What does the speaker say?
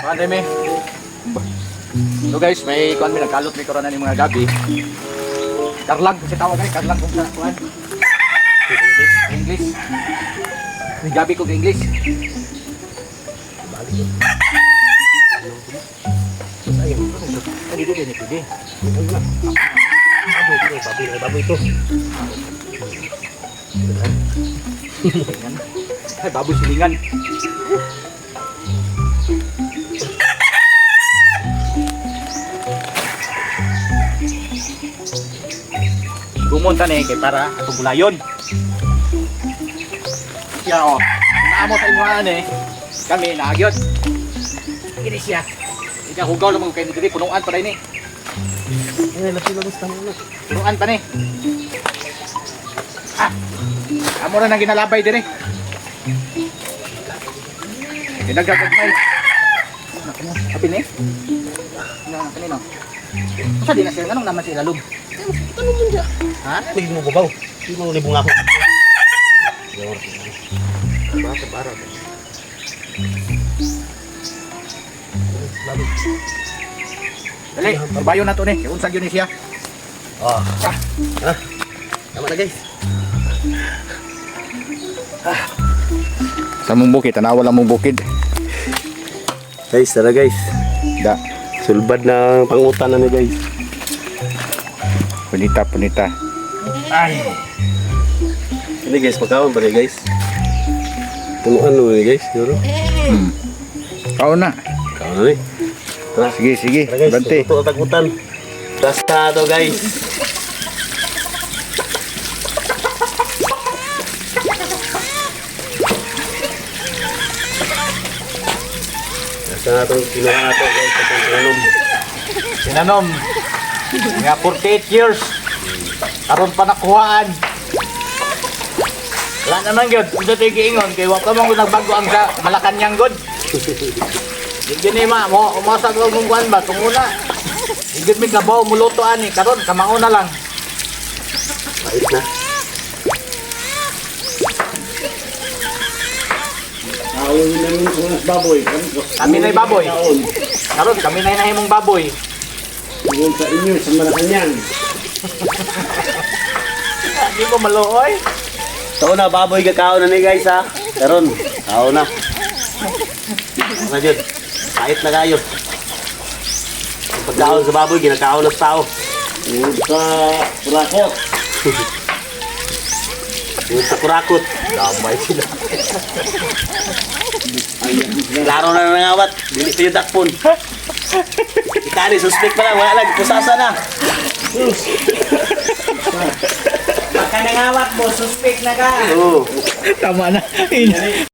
Paano may? So guys, may kuan mi nagkalot mi karon ni mga gabi. Karlag kasi tawag kay karlag kung sa kuan. English. May gabi ko English. Baboy ito. Ay, baboy silingan. Gumunta na kay para atong bulayon. Siya o. Naamo sa imuhan kami naagyot. Kini siya. Ika hugaw lang kay diri punuan pa rin Ay, lapis tama na. Punuan pa ni. Amo na nang ginalabay dire. Pinagagad may. Api ni? Na kanino? Sa di na sila nganong naman sila lub. Ano mo dyan? Ha? Pwede mo babaw. Hindi mo libong ako. Bara. Dali, bayo na to ni. Unsag yun ni siya. Oh. Tama na guys. Sa mong bukid, tanawa lang mong bukid. Guys, tara guys. Da, Sulbad na pangutan na ni guys. punita. Ay, Ini guys, pagkawan ba guys? Punuan mo ni guys, siguro. kao na. Kawan na ni. Tara. Sige, Tara guys, bante. tututo ang tagutan. Basta to guys. Basta na itong kinuha na ito guys. Itong sinanom. Sinanom. Nga 48 years. Karon pa nakuhaan. Wala naman yun. Kung dito giingon, kaya wala mong nagbago ang sa Malacanang god. Hindi ni ma, umasag ko mong kuhan ba? Tunguna. Hindi mi kabaw, mulutoan eh. Karon, kamauna lang. Pait na. Awin namin kung nas baboy. Kami na'y baboy. Karon, kami na'y nahimong baboy. Tungkol sa inyo, sa Malacanang. Hindi mo maluoy. Ito na, baboy kakao na ni guys ha. Karon, kao na. Ano dyan? Kahit na kayo. Ang pagkaon sa baboy, ginakao na sa tao. Tungkol sa Purakot. Yung sa kurakot. Damay sila. Klaro na nangawat. Dili pa yung dakpon. Ikani, suspect pa lang. Wala lang, pusasa na. Pagka nangawat mo, suspect na ka. Oo. Tama na.